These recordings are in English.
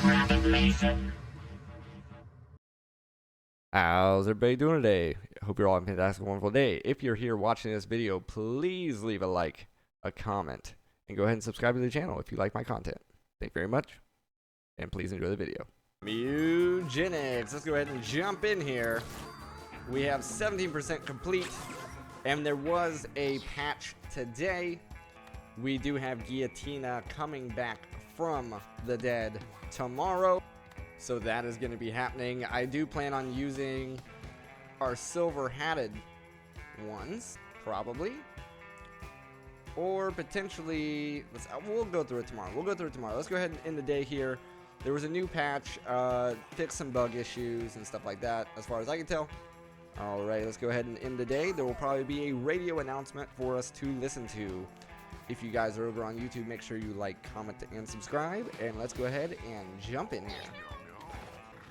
How's everybody doing today? Hope you're all having a fantastic, wonderful day. If you're here watching this video, please leave a like, a comment, and go ahead and subscribe to the channel if you like my content. Thank you very much, and please enjoy the video. Eugenics, let's go ahead and jump in here. We have 17% complete, and there was a patch today. We do have Guillatina coming back from the dead tomorrow. So that is going to be happening. I do plan on using our silver-hatted ones, probably. Or potentially, we'll go through it tomorrow. Let's go ahead and end the day here. There was a new patch, fixed some bug issues and stuff like that, as far as I can tell. Alright, let's go ahead and end the day. There will probably be a radio announcement for us to listen to. If you guys are over on YouTube, make sure you like, comment, and subscribe. And let's go ahead and jump in here.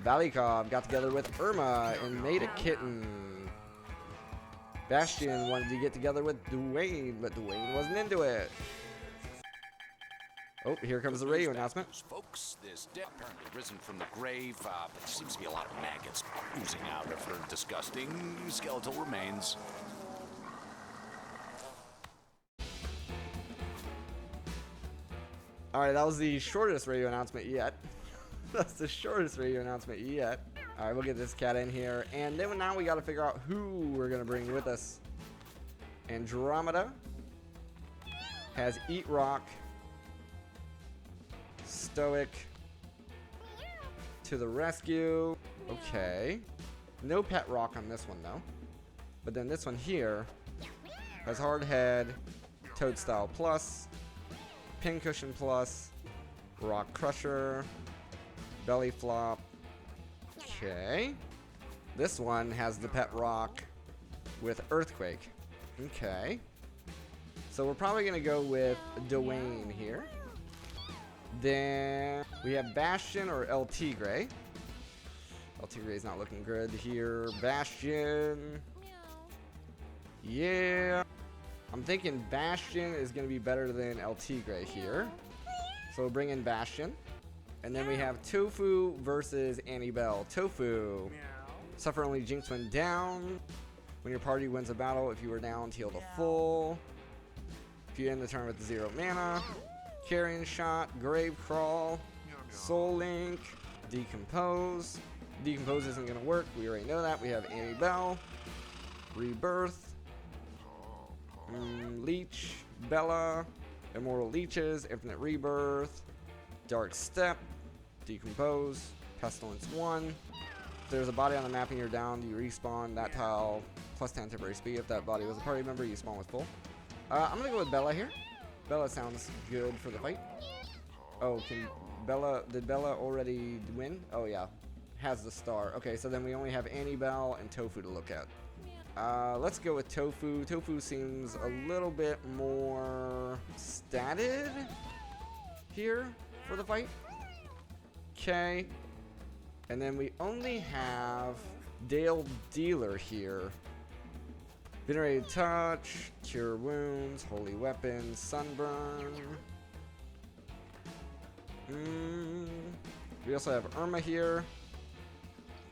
Valikov got together with Irma and made a kitten. Bastion wanted to get together with Dwayne, but Dwayne wasn't into it. Oh, here comes the radio announcement. Folks, this dead apparently risen from the grave, but there seems to be a lot of maggots oozing out of her disgusting skeletal remains. Alright, that was the shortest radio announcement yet. That's the shortest radio announcement yet. Alright, we'll get this cat in here. And then now we got to figure out who we're going to bring with us. Andromeda has Eat Rock, Stoic to the rescue. Okay. No Pet Rock on this one, though. But then this one here has Hardhead, Toadstyle Plus, Pincushion Plus, Rock Crusher, Belly Flop. Okay. This one has the Pet Rock with Earthquake. Okay. So we're probably going to go with Dwayne here. Then we have Bastion or El Tigre. El Tigre is not looking good here. Bastion. Yeah. I'm thinking Bastion is going to be better than El Tigre here. So we'll bring in Bastion. And then we have Tofu versus Annabelle. Tofu. Suffer only Jinx when down. When your party wins a battle, if you were down, heal to full. If you end the turn with 0 mana. Carrion Shot, Grave Crawl, Soul Link, Decompose. Decompose isn't going to work. We already know that. We have Annabelle. Rebirth. Leech. Bella. Immortal Leeches. Infinite Rebirth. Dark Step. Decompose. Pestilence 1. If there's a body on the map and you're down, you respawn that tile plus 10 temporary speed. If that body was a party member, you spawn with full. I'm going to go with Bella here. Bella sounds good for the fight. Oh, did Bella already win? Oh yeah, has the star. Okay, so then we only have Annabelle and Tofu to look at. Let's go with Tofu. Tofu seems a little bit more statted here for the fight. Okay, and then we only have Dale Dealer here. Venerated Touch, Cure Wounds, Holy Weapon, Sunburn. We also have Irma here.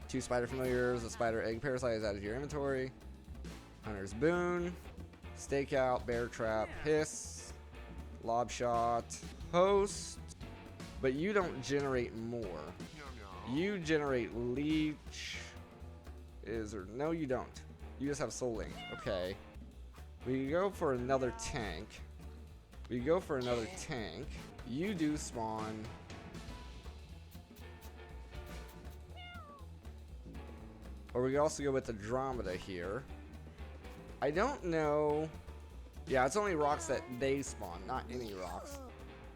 2 Spider Familiars, a Spider Egg Parasite is added to your inventory. Hunter's Boon, Stakeout, Bear Trap, Hiss, Lob Shot, Host. But you don't generate more. You generate Leech. No, you don't. You just have Soul Link. Okay. We go for another tank. You do spawn. Or we can also go with Andromeda here. I don't know. Yeah, it's only rocks that they spawn, not any rocks.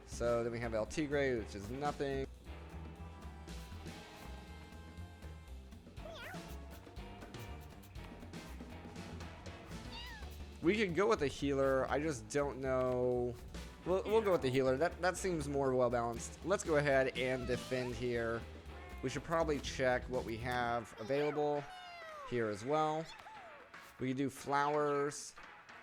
So then we have El Tigre, which is nothing. We could go with the healer. I just don't know. We'll go with the healer. That seems more well balanced. Let's go ahead and defend here. We should probably check what we have available here as well. We can do flowers,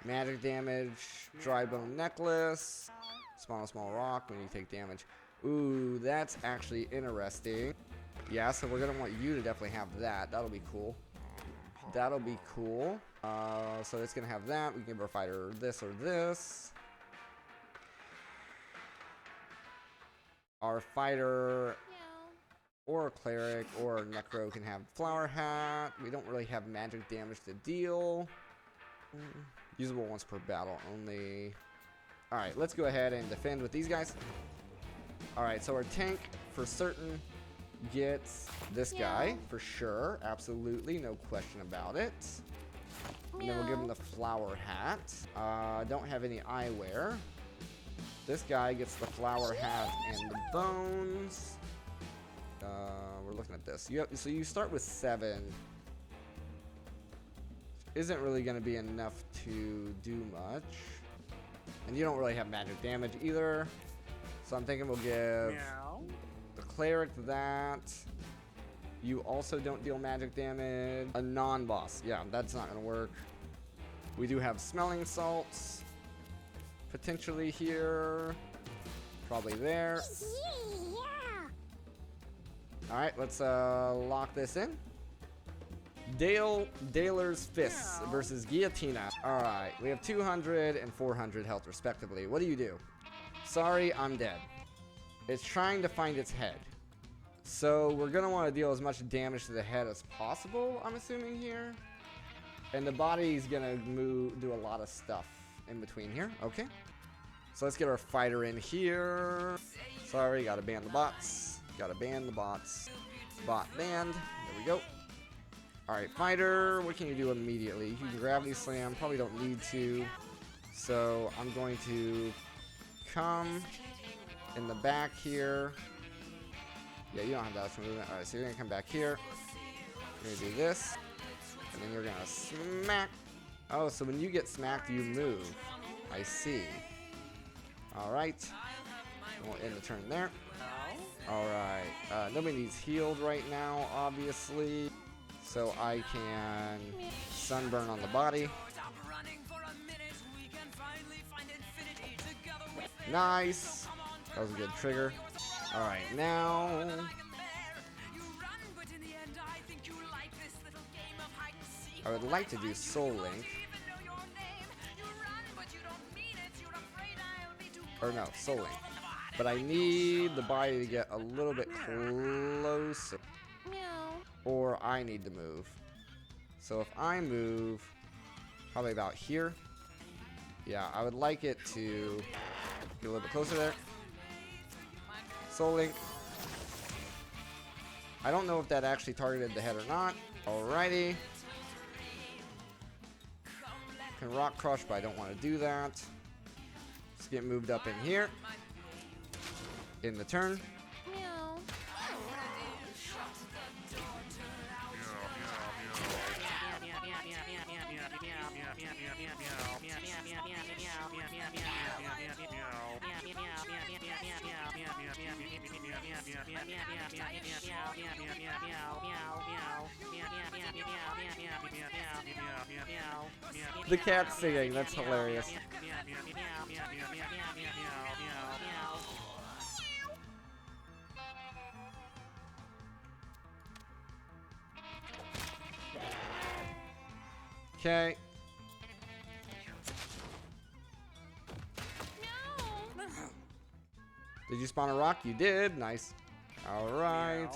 magic damage, dry bone necklace, spawn a small rock when you take damage. Ooh, that's actually interesting. Yeah, so we're gonna want you to definitely have that. That'll be cool. That'll be cool. So it's gonna have that. We can give our fighter this or this. Our fighter or a cleric or a necro can have flower hat. We don't really have magic damage to deal. Usable once per battle only. Alright, let's go ahead and defend with these guys. Alright, so our tank for certain gets this guy for sure. Absolutely, no question about it. And then we'll give him the flower hat. Don't have any eyewear. This guy gets the flower hat and the bones. We're looking at this. So you start with 7. Isn't really going to be enough to do much. And you don't really have magic damage either. So I'm thinking we'll give the cleric that. You also don't deal magic damage. A non-boss. Yeah, that's not going to work. We do have smelling salts. Potentially here. Probably there. Alright, let's lock this in. Daler's Fists versus Guillatina. Alright, we have 200 and 400 health respectively. What do you do? Sorry, I'm dead. It's trying to find its head. So we're going to want to deal as much damage to the head as possible, I'm assuming here. And the body's going to do a lot of stuff in between here. Okay. So let's get our fighter in here. Sorry, gotta ban the bots. Gotta ban the bots. Bot banned. There we go. Alright, fighter. What can you do immediately? You can gravity slam. Probably don't need to. So I'm going to come in the back here. Yeah, you don't have that much movement. Alright, so you're going to come back here. You're going to do this. And then you're going to smack. Oh, so when you get smacked, you move. I see. Alright. We'll end the turn there. Alright. Nobody needs healed right now, obviously. So I can sunburn on the body. Nice. That was a good trigger. Alright, now... I would like to do Soul Link. Or no, Soul Link. But I need the body to get a little bit closer. Or I need to move. So if I move, probably about here. Yeah, I would like it to get a little bit closer there. Soul Link. I don't know if that actually targeted the head or not. Alrighty. Can rock crush, but I don't want to do that. Let's get moved up in here. In the turn. The cat's singing, that's hilarious. Okay. Did you spawn a rock? You did. Nice. Alright.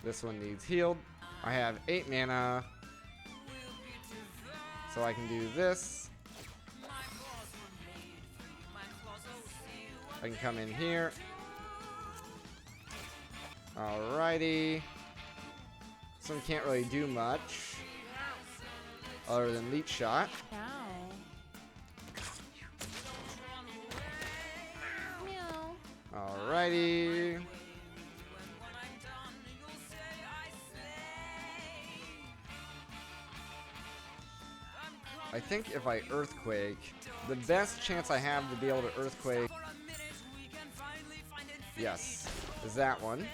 This one needs healed. I have 8 mana. So I can do this. I can come in here. Alrighty. This one can't really do much. Other than leech shot. Alrighty. I think if I earthquake, the best chance I have to be able to earthquake, yes, is that one.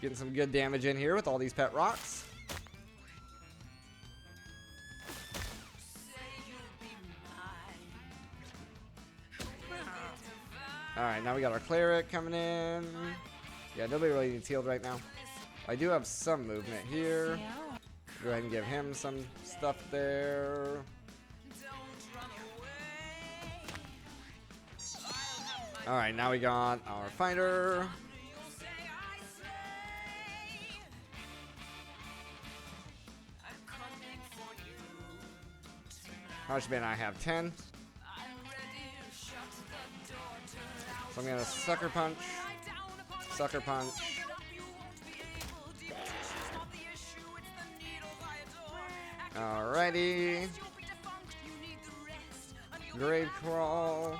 Getting some good damage in here with all these pet rocks. Alright, now we got our cleric coming in. Yeah, nobody really needs healed right now. I do have some movement here. Go ahead and give him some stuff there. Alright, now we got our fighter. How much mana I have? 10. So I'm gonna sucker punch. Sucker punch. Alrighty. Grave crawl.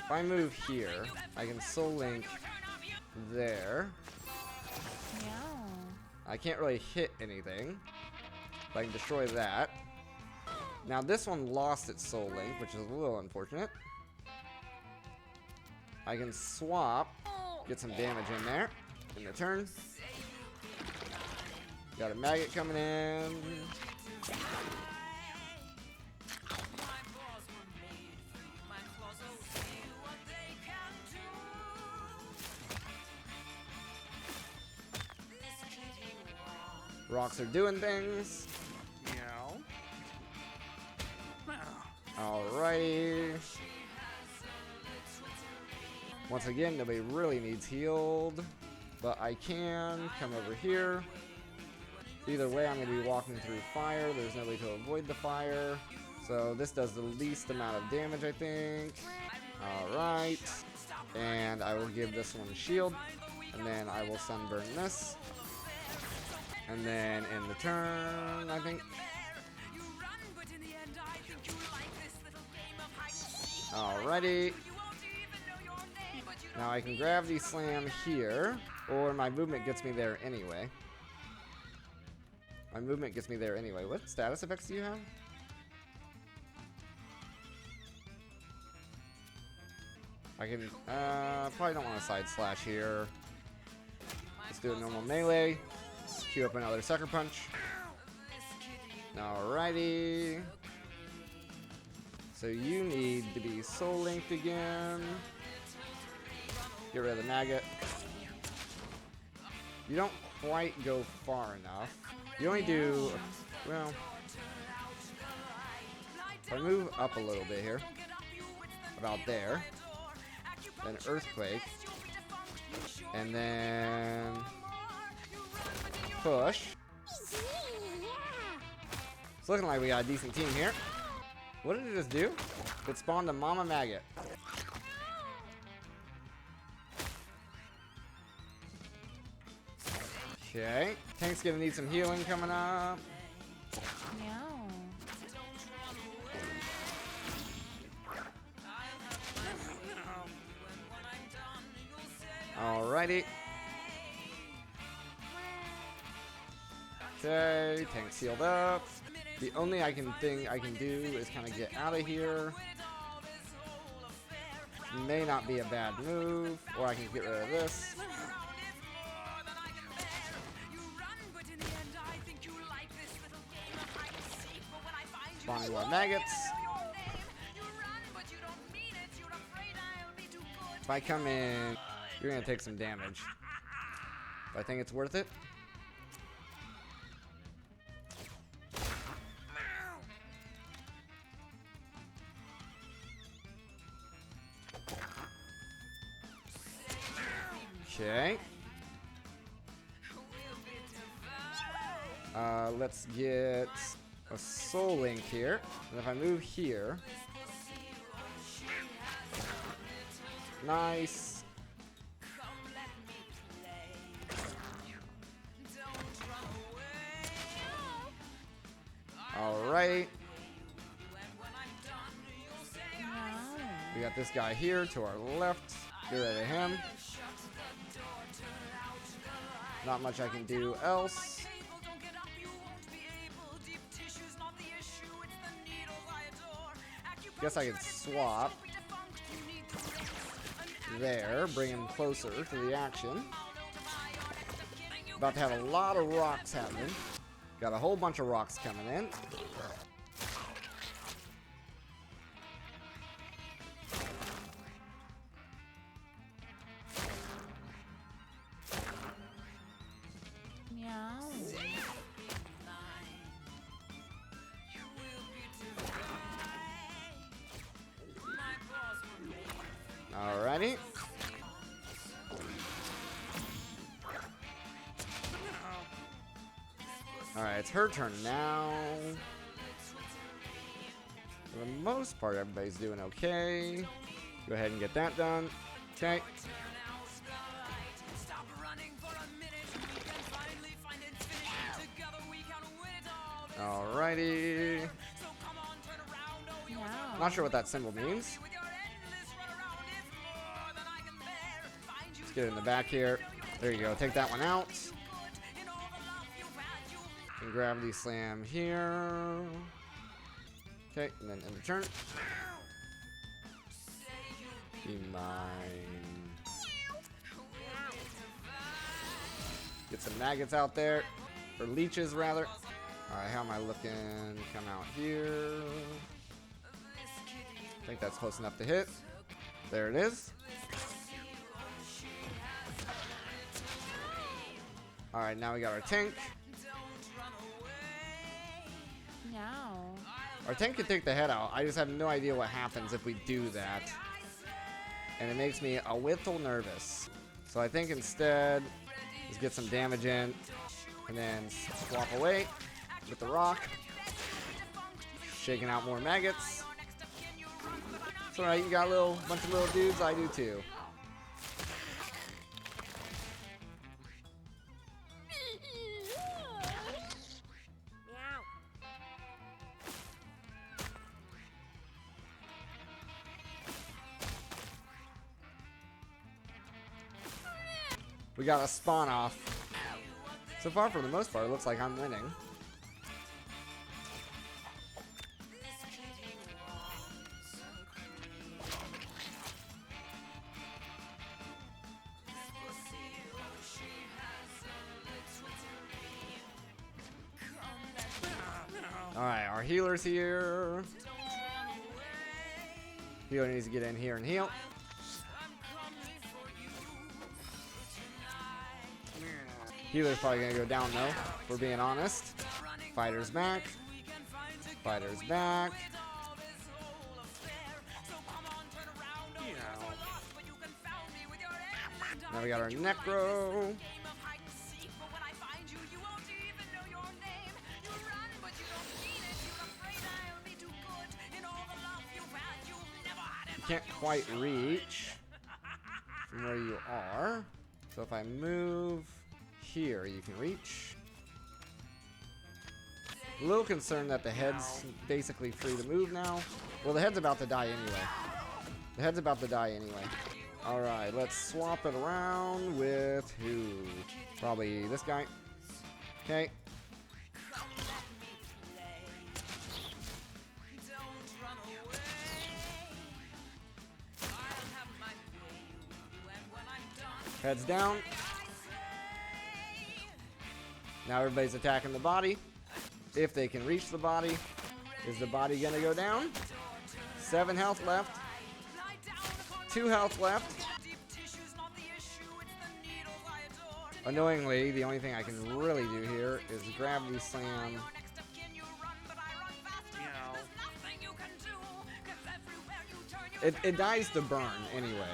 If I move here, I can soul link there. I can't really hit anything, but I can destroy that. Now this one lost its soul link, which is a little unfortunate. I can swap, get some damage in there in the turn. Got a maggot coming in. Rocks are doing things. Alrighty. Once again, nobody really needs healed, but I can come over here. Either way, I'm going to be walking through fire. There's no way to avoid the fire. So this does the least amount of damage, I think. Alright. And I will give this one a shield. And then I will sunburn this. And then in the turn, I think. Alrighty. Now I can gravity slam here, or my movement gets me there anyway. My movement gets me there anyway. What status effects do you have? I can, probably don't want to side slash here. Let's do a normal melee. Queue up another sucker punch. Alrighty. So you need to be soul linked again. Get rid of the maggot. You don't quite go far enough. You only do, well, if I move up a little bit here, about there, then earthquake, and then push. It's looking like we got a decent team here. What did it just do? It spawned a mama maggot. Okay. Tank's gonna need some healing coming up. Alrighty. Okay, tank's healed up. The only thing I can do is kind of get out of here. May not be a bad move, or I can get rid of this. Spawning more maggots. If I come in, you're gonna take some damage. But I think it's worth it. Okay. Let's get a soul link here. And if I move here. Nice. Alright. We got this guy here to our left. Get rid of him. Not much I can do else. Guess I could swap. There, bring him closer to the action. About to have a lot of rocks happening. Got a whole bunch of rocks coming in. Meow. Alrighty. Alright, it's her turn now. For the most part, everybody's doing okay. Go ahead and get that done. Okay. Alrighty. Meow. Not sure what that symbol means. Let's get it in the back here. There you go. Take that one out. And gravity slam here. Okay, and then end the turn. Be mine. Get some maggots out there. Or leeches, rather. Alright, how am I looking? Come out here. I think that's close enough to hit. There it is. Alright, now we got our tank. Meow. Our tank can take the head out. I just have no idea what happens if we do that. And it makes me a little nervous. So I think instead, let's get some damage in. And then swap away with the rock. Shaking out more maggots. It's alright, you got a bunch of little dudes. I do too. We got a spawn off. So far, for the most part, it looks like I'm winning. Alright, our healer's here. Healer needs to get in here and heal. Healer's probably gonna go down though, if we're being honest. Fighter's back. Fighter's back. Now we got our Necro. You can't quite reach from where you are. So if I move here, you can reach. A little concerned that the head's basically free to move now. Well, the head's about to die anyway. The head's about to die anyway. Alright, let's swap it around with who? Probably this guy. Okay. Heads down. Now everybody's attacking the body. If they can reach the body. Is the body gonna go down? 7 health left. 2 health left. Annoyingly, the only thing I can really do here is gravity slam. It dies to burn anyway.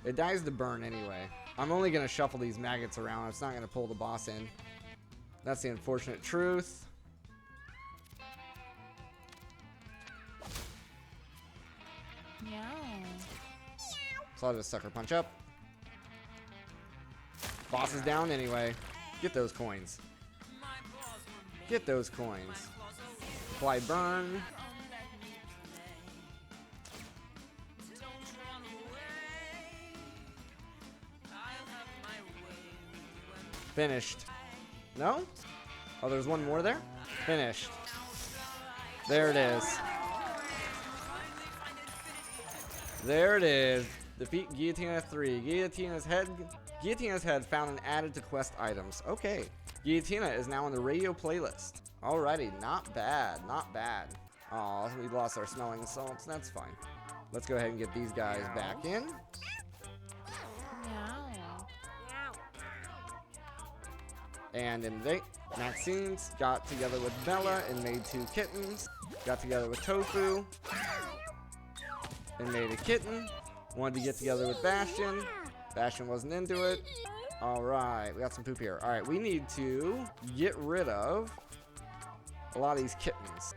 It dies to burn anyway. I'm only going to shuffle these maggots around. It's not going to pull the boss in. That's the unfortunate truth. Meow. So I'll just sucker punch up. Boss is down anyway. Get those coins. Get those coins. Apply burn. Finished. No? Oh, there's one more there? Finished. There it is. There it is. Defeat Guillotina's 3. Guillotina's head found and added to quest items. Okay. Guillotina is now on the radio playlist. Alrighty, not bad, not bad. Aw, we lost our smelling salts. That's fine. Let's go ahead and get these guys back in. Meow. And then Maxine's got together with Bella and made 2 kittens. Got together with Tofu and made a kitten. Wanted to get together with Bastion. Bastion wasn't into it. Alright, we got some poop here. Alright, we need to get rid of a lot of these kittens.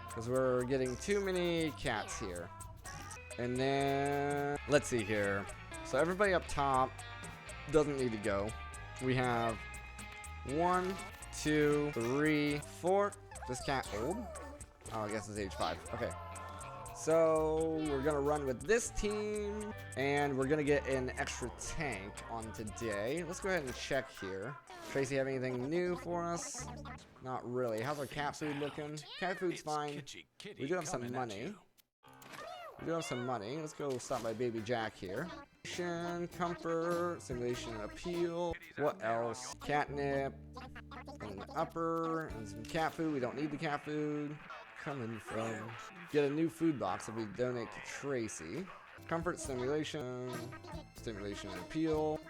Because we're getting too many cats here. And then, let's see here. So everybody up top doesn't need to go. We have 1, 2, 3, 4. This cat old? Oh, I guess it's age 5. Okay. So we're gonna run with this team, and we're gonna get an extra tank on today. Let's go ahead and check here. Tracy, have anything new for us? Not really. How's our cat food looking? Cat food's fine. We do have some money. Let's go stop by Baby Jack here. Comfort, simulation, appeal. What else? Catnip, and an upper, and some cat food. We don't need the cat food. Coming from. Get a new food box if we donate to Tracy. Comfort, stimulation, and appeal.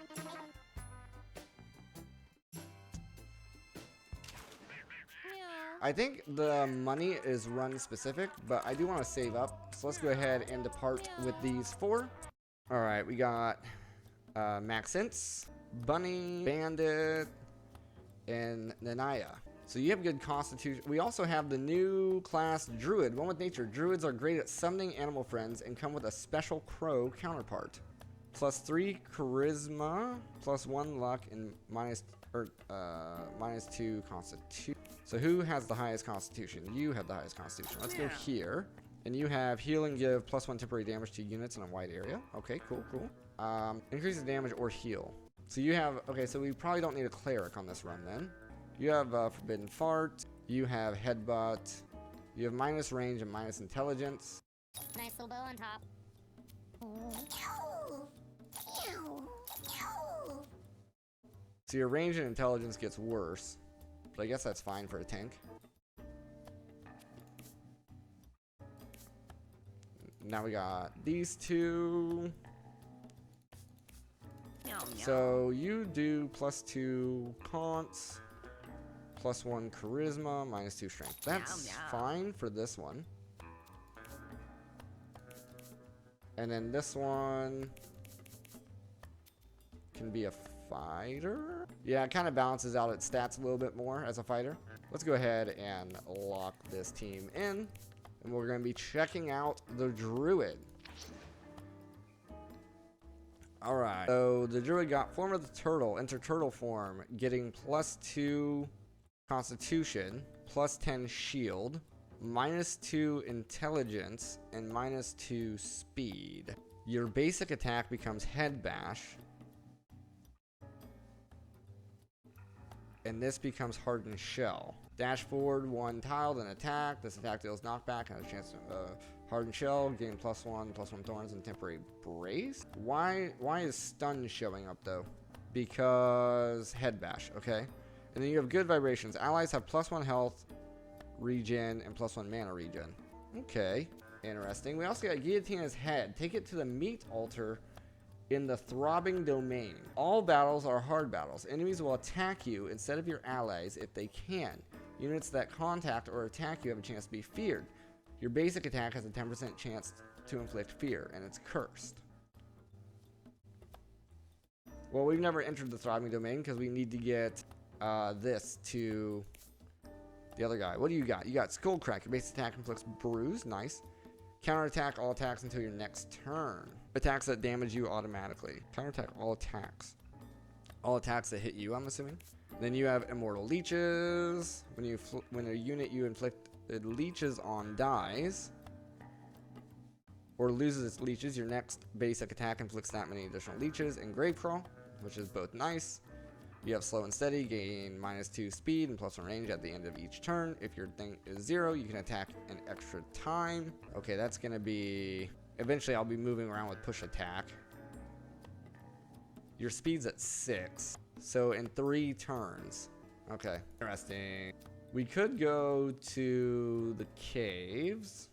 I think the money is run specific, but I do want to save up. So let's go ahead and depart with these 4. Alright, we got Maxence, Bunny, Bandit, and Nanaya. So you have good constitution. We also have the new class Druid, one with nature. Druids are great at summoning animal friends and come with a special crow counterpart. +3 charisma, +1 luck, and -2 constitution. So who has the highest constitution? You have the highest constitution. Let's go here. And you have heal and give +1 temporary damage to units in a wide area. Okay, cool. Increases damage or heal. So you have, okay, so we probably don't need a cleric on this run then. You have Forbidden Fart. You have Headbutt. You have minus range and minus intelligence. Nice little bow on top. So your range and intelligence gets worse. But I guess that's fine for a tank. Now we got these 2. So you do +2 cons, +1 charisma, -2 strength. That's fine for this one. And then this one can be a fighter. Yeah, it kind of balances out its stats a little bit more as a fighter. Let's go ahead and lock this team in. And we're going to be checking out the Druid. Alright, so the Druid got form of the turtle, enter turtle form, getting +2 constitution, +10 shield, -2 intelligence, and -2 speed. Your basic attack becomes head bash. And this becomes hardened shell. Dash forward 1 tile, then attack. This attack deals knockback and has a chance to hardened shell, gain +1 thorns, and temporary brace. Why is stun showing up though? Because head bash, okay. And then you have good vibrations. Allies have +1 health regen and +1 mana regen. Okay, interesting. We also got Guillotina's head. Take it to the meat altar in the throbbing domain. All battles are hard battles. Enemies will attack you instead of your allies if they can. Units that contact or attack you have a chance to be feared. Your basic attack has a 10% chance to inflict fear, and it's cursed. Well, we've never entered the throbbing domain because we need to get this to the other guy. What do you got? You got Skull Crack. Your basic attack inflicts bruise. Nice. Counterattack all attacks until your next turn. Attacks that damage you automatically. Counterattack all attacks. All attacks that hit you, I'm assuming. Then you have Immortal Leeches. When a unit you inflicted leeches on dies or loses its leeches, your next basic attack inflicts that many additional leeches. And Grave Crawl, which is both nice. You have slow and steady, gain -2 speed and +1 range at the end of each turn. If your thing is 0, you can attack an extra time. Okay, that's gonna be... Eventually I'll be moving around with push attack. Your speed's at 6. So in 3 turns. Okay, interesting. We could go to the caves.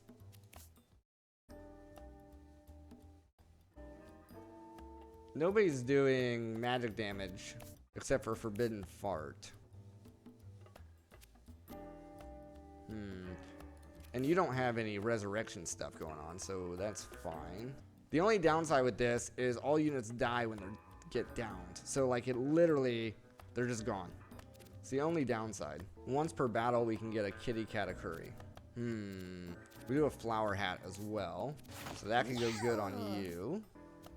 Nobody's doing magic damage except for Forbidden Fart. And you don't have any resurrection stuff going on, so that's fine. The only downside with this is all units die when they get downed. So like it literally, they're just gone. It's the only downside. Once per battle, we can get a kitty katakuri. We do a flower hat as well. So that can go good on you.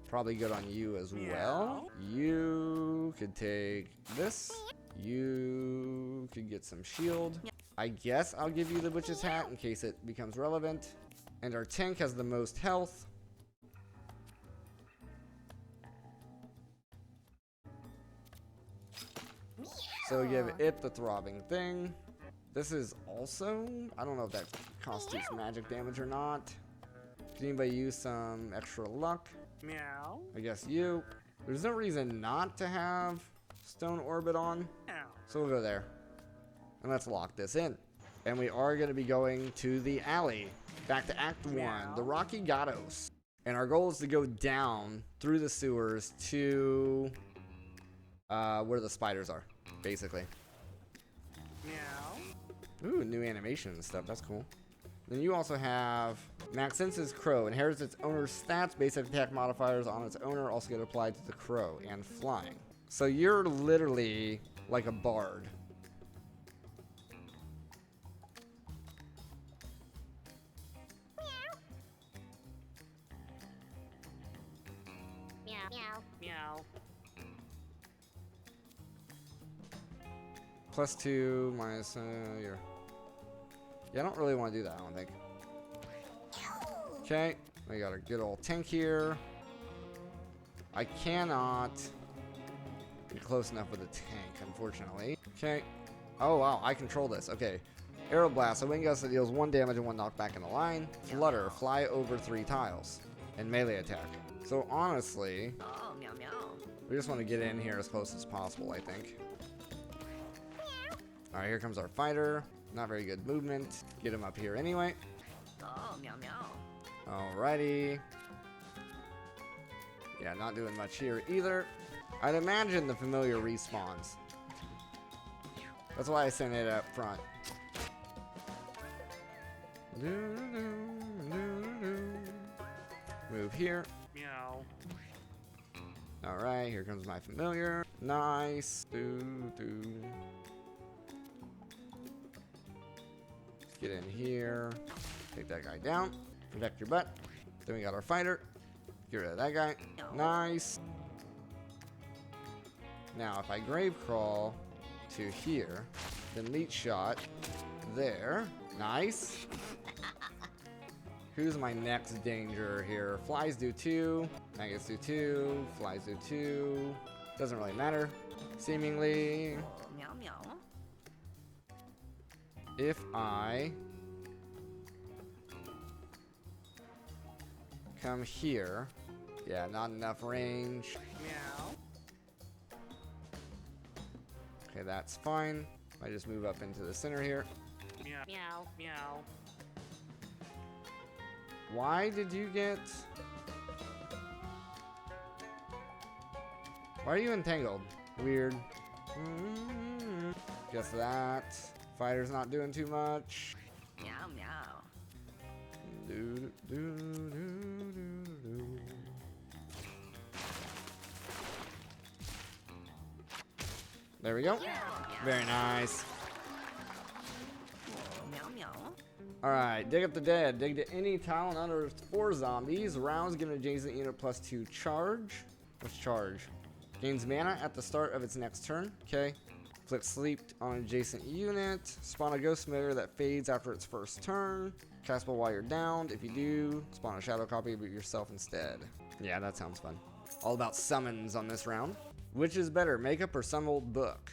Probably good on you as well. You could take this. You could get some shield. I guess I'll give you the witch's hat in case it becomes relevant. And our tank has the most health. So we give it the throbbing thing. This is also, I don't know if that constitutes magic damage or not. Can anybody use some extra luck? Meow. I guess you. There's no reason not to have Stone Orbit on. So we'll go there. And let's lock this in. And we are going to be going to the alley. Back to Act 1, the Rocky Gatos. And our goal is to go down through the sewers to where the spiders are, basically. Meow. Ooh, new animation and stuff. That's cool. Then you also have Maxense's Crow. Inherits its owner's stats. Basic attack modifiers on its owner also get applied to the crow. And flying. So you're literally like a bard. Meow. Meow. Meow. +2 minus your... Yeah, I don't really want to do that, I don't think. Okay, we got a good old tank here. I cannot be close enough with the tank, unfortunately. Okay. Oh, wow, I control this. Okay. Aeroblast, a wing gust that deals 1 damage and 1 knockback in the line. Flutter, fly over 3 tiles. And melee attack. So honestly, Oh, meow meow. we just want to get in here as close as possible, I think. Alright, here comes our fighter. Not very good movement. Get him up here anyway. Oh, meow meow. Alrighty. Yeah, not doing much here either. I'd imagine the familiar respawns. That's why I sent it up front. Move here. Meow. Alright, here comes my familiar. Nice. Get in here. Take that guy down. Protect your butt. Then we got our fighter. Get rid of that guy. Nice. Now, if I grave crawl to here, then leech shot there. Nice. Who's my next danger here? Flies do 2. Maggots do 2. Flies do 2. Doesn't really matter. Seemingly, Meow meow. if I come here, yeah, not enough range. Meow. Okay, that's fine. I just move up into the center here. Meow. Meow. Meow. Why did you get... Why are you entangled? Weird. Guess that. Fighter's not doing too much. Meow meow. There we go. Very nice. Meow meow. Alright, dig up the dead. Dig to any tile and unearth 4 zombies. Rounds give an adjacent unit +2 charge. What's charge? Gains mana at the start of its next turn. Okay. Inflict sleep on an adjacent unit. Spawn a ghost familiar that fades after its first turn. Castable while you're downed. If you do, spawn a shadow copy of yourself instead. Yeah, that sounds fun. All about summons on this round. Which is better, makeup or some old book?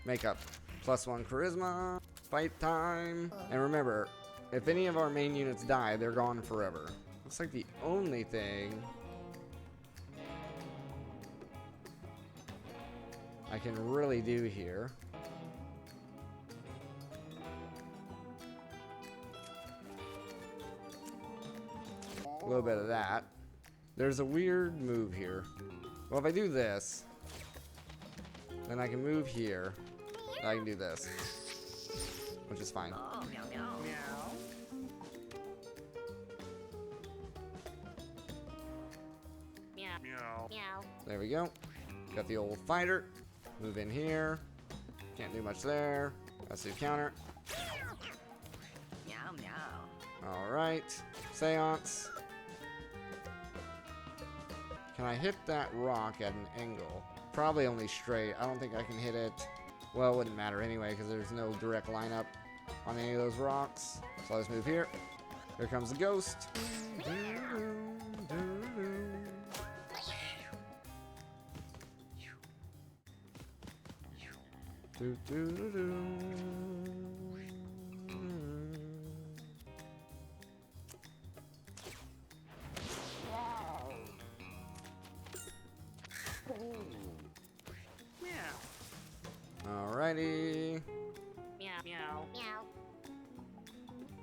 Makeup. +1 charisma. Fight time. And remember, if any of our main units die, they're gone forever. Looks like the only thing I can really do here. A little bit of that. There's a weird move here. Well, if I do this, then I can move here. And I can do this, which is fine. Oh, meow, meow. Meow. Meow. Meow. Meow. There we go. Got the old fighter. Move in here. Can't do much there. Let's do counter. Meow, meow. Alright. Seance. Can I hit that rock at an angle? Probably only straight. I don't think I can hit it. Well, it wouldn't matter anyway because there's no direct lineup on any of those rocks. So let's move here. Here comes the ghost. Meow. Alrighty. Meow. Meow. Meow.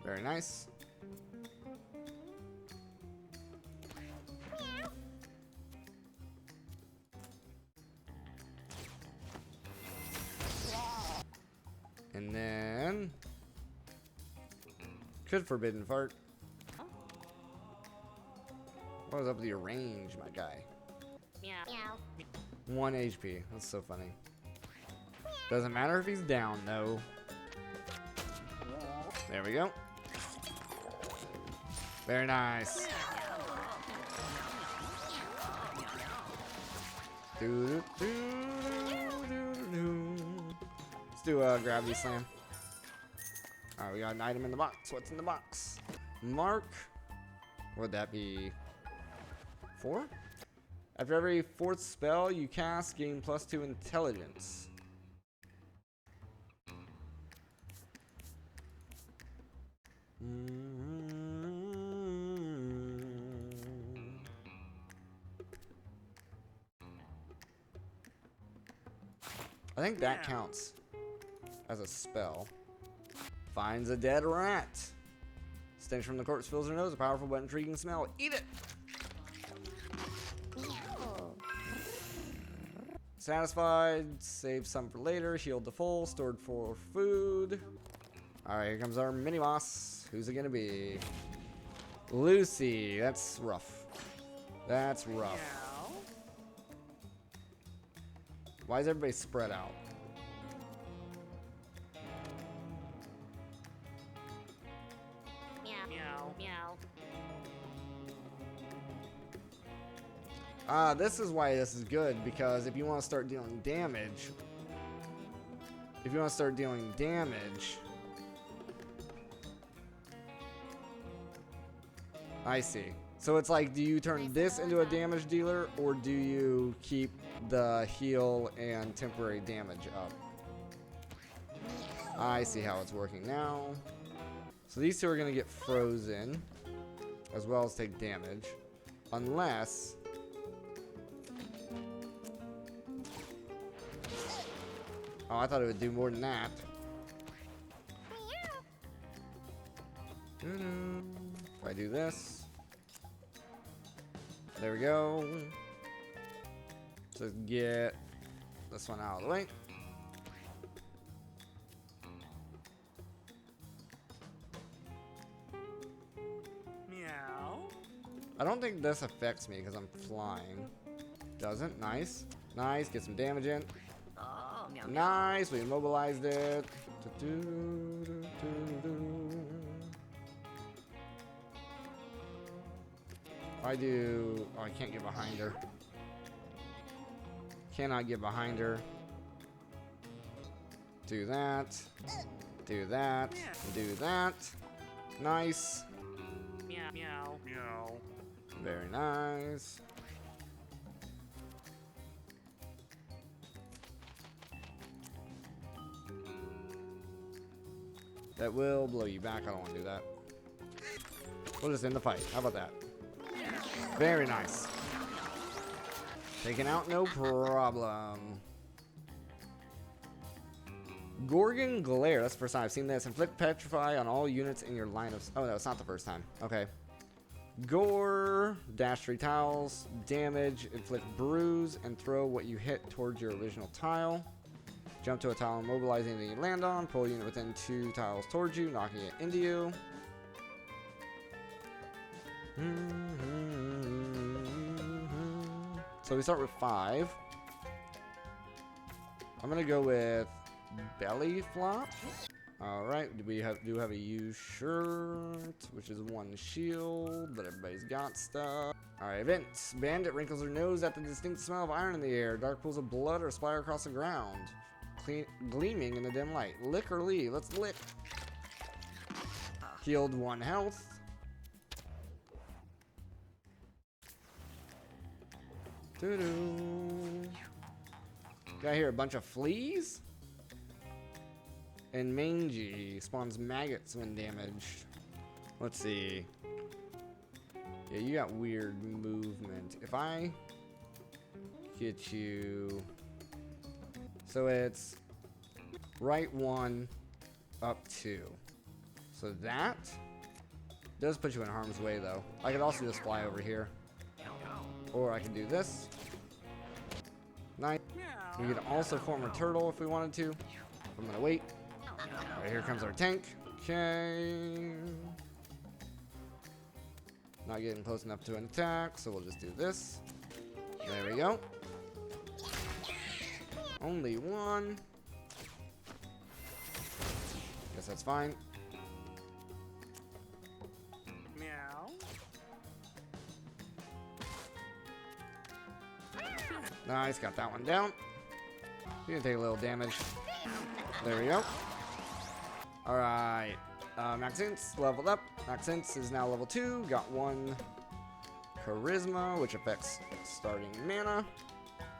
Very nice. And then could forbidden fart. What was up with your range, my guy? Meow. Meow. 1 HP. That's so funny. Doesn't matter if he's down though. There we go. Very nice. Let's do a gravity slam. Alright, we got an item in the box. What's in the box? Mark. Would that be 4? After every 4th spell you cast, gain +2 intelligence. I think that counts as a spell. Finds a dead rat. Stench from the corpse fills her nose, a powerful but intriguing smell. Eat it! Satisfied, save some for later, healed to full, stored for food. Alright, here comes our mini boss. Who's it gonna be? Lucy. That's rough. That's rough. Meow. Why is everybody spread out? Meow. Meow. Meow. Ah, this is why this is good, because if you want to start dealing damage, I see. So it's like, do you turn this into a damage dealer, or do you keep the heal and temporary damage up? I see how it's working now. So these two are going to get frozen, as well as take damage, unless... Oh, I thought it would do more than that. If I do this. There we go. So get this one out of the way. Meow. I don't think this affects me because I'm flying. Doesn't. Nice. Nice. Get some damage in. Oh, meow, meow. Nice. We immobilized it. I do. Oh, I can't get behind her. Cannot get behind her. Do that. Do that. Do that. Nice. Meow. Meow. Meow. Very nice. That will blow you back. I don't want to do that. We'll just end the fight. How about that? Very nice. Taken out, no problem. Gorgon Glare. That's the first time I've seen this. Inflict Petrify on all units in your line of... Oh, no, it's not the first time. Okay. Gore. Dash 3 tiles. Damage. Inflict Bruise. And throw what you hit towards your original tile. Jump to a tile, immobilizing anything you land on. Pull a unit within 2 tiles towards you, knocking it into you. So we start with 5. I'm gonna go with Belly Flop. Alright, do have a used shirt, which is 1 shield, but everybody's got stuff. Alright, events. Bandit wrinkles her nose at the distinct smell of iron in the air. Dark pools of blood or splatter across the ground. Gleaming in the dim light. Lick or leave. Let's lick. Healed 1 health. Doo-doo. Got here a bunch of fleas. And Mangy spawns maggots when damaged. Let's see. Yeah, you got weird movement. If I get you... So it's right 1, up 2. So that does put you in harm's way, though. I could also just fly over here. Or I can do this. Nice. We could also form a turtle if we wanted to. I'm going to wait. Alright, here comes our tank. Okay. Not getting close enough to an attack, so we'll just do this. There we go. Only 1. Guess that's fine. Meow. Nice, got that one down. You can take a little damage. There we go. Alright. Maxence leveled up. Maxence is now level 2. Got 1 charisma, which affects starting mana.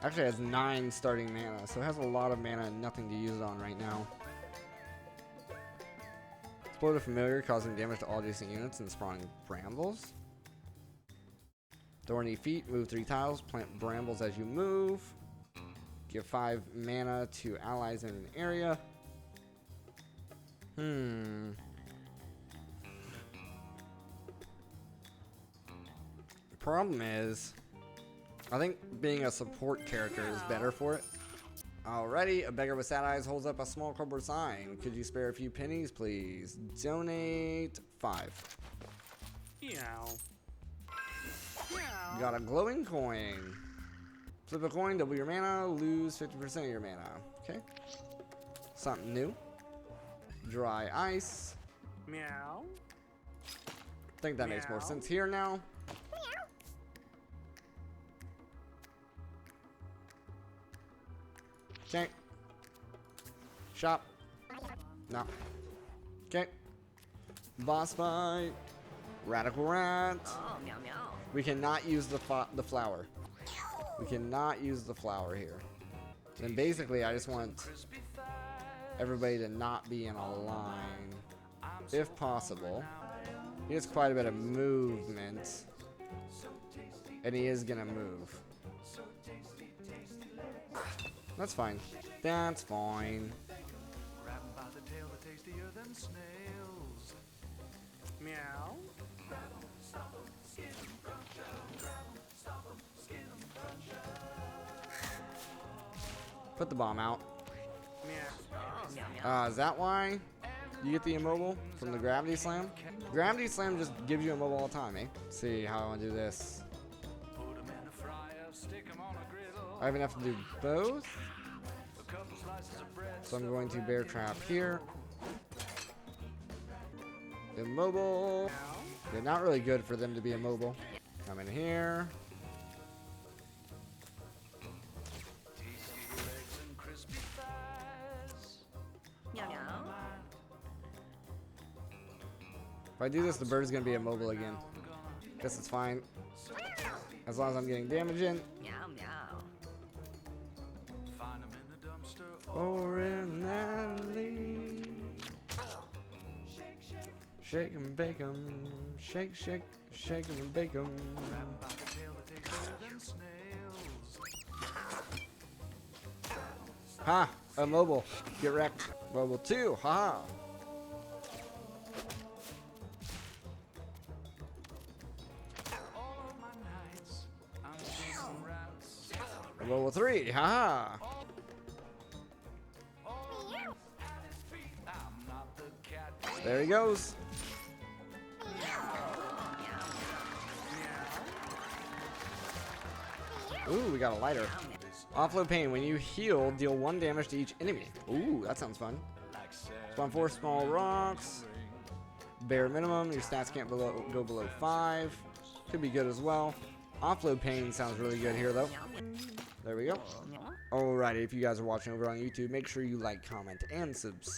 Actually has 9 starting mana, so it has a lot of mana and nothing to use it on right now. Explode a familiar, causing damage to all adjacent units and spawning brambles. Thorny feet, move 3 tiles, plant brambles as you move. Give 5 mana to allies in an area. The problem is, I think being a support character is better for it. Alrighty, a beggar with sad eyes holds up a small cardboard sign. Could you spare a few pennies, please? Donate 5. Meow. Got a glowing coin. Flip a coin, double your mana, lose 50% of your mana. Okay. Something new. Dry ice. Meow. I think that makes more sense here now. Okay. Shop. No. Okay. Boss fight. Radical rat. Oh, meow meow. We cannot use the flower. We cannot use the flower here. And basically, I just want everybody to not be in a line, if possible. He has quite a bit of movement, and he is gonna move. That's fine. That's fine. Meow. Put the bomb out. Meow. Oh, meow meow. Is that why you get the immobile from the gravity slam? Gravity slam just gives you immobile all the time, eh? Let's see how I want to do this. I have enough to do both. So I'm going to bear trap here. Immobile. They're not really good for them to be immobile. Come in here. Meow meow. If I do this, the bird's gonna be immobile again. Guess it's fine. As long as I'm getting damage in. Meow meow. Or in that league. Shake 'em, bake 'em, shake, shake, shake 'em and bake 'em. Ha! Mobile, get wrecked. Mobile 2, haha. Mobile 3, haha. There he goes. Ooh, we got a lighter. Offload pain. When you heal, deal 1 damage to each enemy. Ooh, that sounds fun. Spawn 4 small rocks. Bare minimum. Your stats can't go below 5. Could be good as well. Offload pain sounds really good here, though. There we go. Alrighty, if you guys are watching over on YouTube, make sure you like, comment, and subscribe.